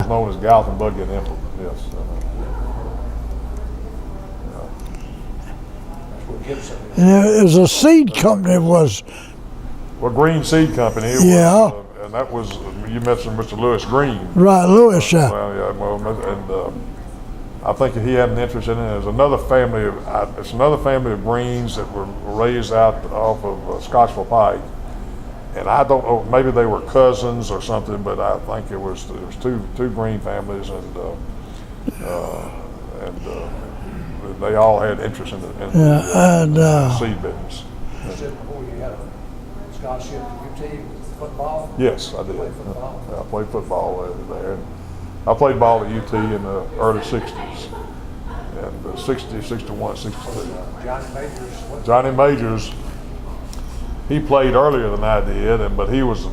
known as Gallatin Buggy and Implement. Yes. It was a seed company. Was Well, Green Seed Company. It Yeah. Was, and that was, you mentioned Mr. Lewis Green. right, Lewis. Yeah. Well, yeah, and I think he had an interest in it. There's another family it's another family of Greens that were raised out off of Scottsville Pike. And I don't know, maybe they were cousins or something, but I think it was two Green families, and they all had interest in the seed business. You said before you had a scholarship at UT with football? Yes, I did. Played football? I played football there. I played ball at UT in the early 60s, and 60, 61, 62. Johnny Majors? Johnny Majors, he played earlier than I did, but he was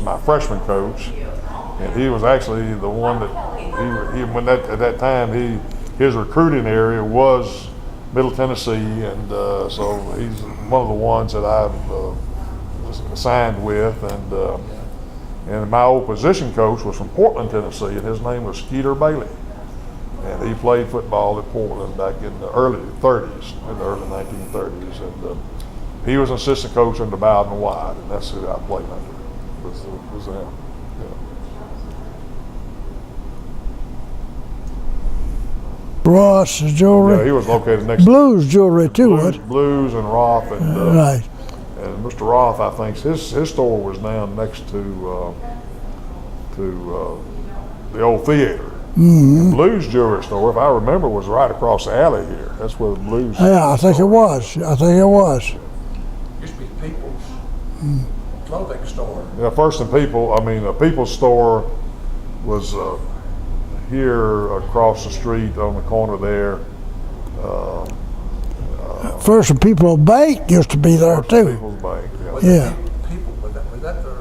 my freshman coach, and he was actually the one that at that time his recruiting area was Middle Tennessee, and so he's one of the ones that I've signed with, and my old position coach was from Portland, Tennessee, and his name was Skeeter Bailey, and he played football at Portland back in the early 30s, in the early 1930s, and he was an assistant coach under Bowden White, and that's who I played under. Was him. Yeah. Ross Jewelry. Yeah, he was located next Blues Jewelry too. Blues and Roth, and Right. and Mr. Roth, I think his store was down next to the old theater. Mm-hmm. Blues Jewelry store, if I remember, was right across the alley here. That's where the Blues. Yeah, I think it was. Used to be People's clothing store. Yeah, First and People. I mean, the People's store was here across the street on the corner there. First and People Bank used to be there too. People's Bank. Yeah. People, was that the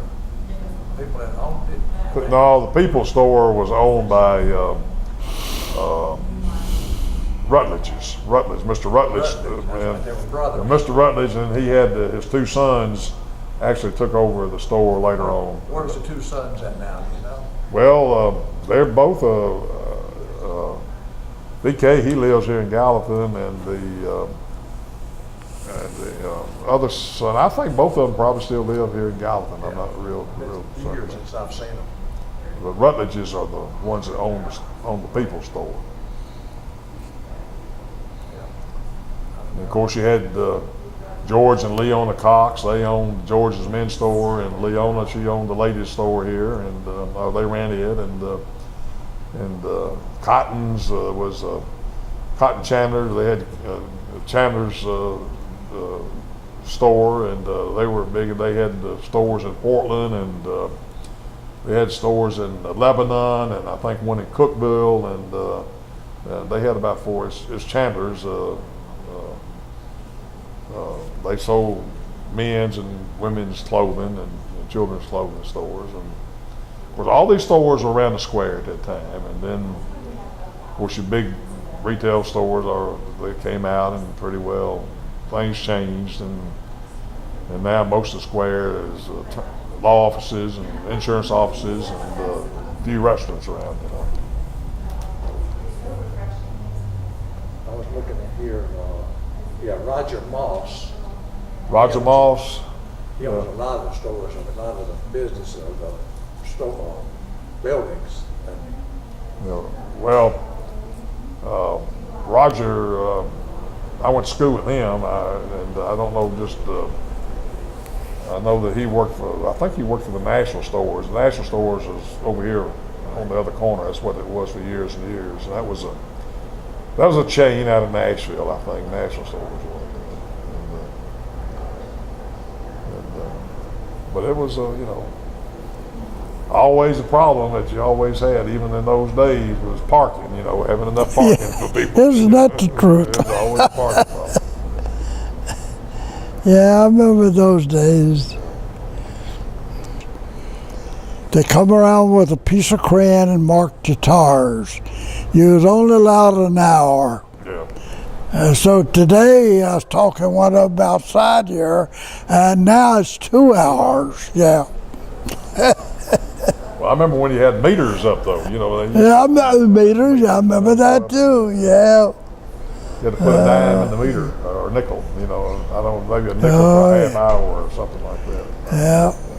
people that owned it? No, the People's store was owned by Rutledge's. Mr. Rutledge, That's right, they were brothers. Mr. Rutledge, and he had his two sons actually took over the store later on. Where's the two sons at now, do you know? Well, they're both BK. He lives here in Gallatin, and the other son, I think both of them probably still live here in Gallatin. I'm not real It's certain. years since I've seen them. The Rutledges are the ones that own the People's store. And of course, you had George and Leona Cox. They owned George's men's store, and Leona, she owned the ladies' store here, and they ran it. And Cotton's was Cotton Chandler's. They had Chandler's store, and they were big. They had stores in Portland, and they had stores in Lebanon, and I think one in Cookville, and they had about four. It's Chandler's. They sold men's and women's clothing and children's clothing stores, and of course all these stores were around the square at that time. And then, of course, your big retail stores they came out, and pretty well things changed, and now most of the square is law offices and insurance offices and a few restaurants around. I was looking at here, Roger Moss. Roger Moss. He owns a lot of the stores and a lot of the business of the store buildings. Roger, I went to school with him, and I don't know I know that he worked I think he worked for the National Stores. The National Stores is over here on the other corner. That's what it was for years and years. And that was a chain out of Nashville, I think, National Stores was. But it was, always a problem that you always had, even in those days, was parking, having enough parking for people. Isn't that the truth? It was always a parking problem. Yeah, I remember those days. They come around with a piece of crayon and mark the tires. You was only allowed an hour. Yeah. So today I was talking one of them outside here, and now it's 2 hours. Yeah. Well, I remember when you had meters up though. You know, you Yeah, I remember the meters. I remember that too. Yeah. had to put a dime in the meter or a nickel. You know, I don't know, maybe a nickel Oh, for a yeah. half hour or something like that. Yeah.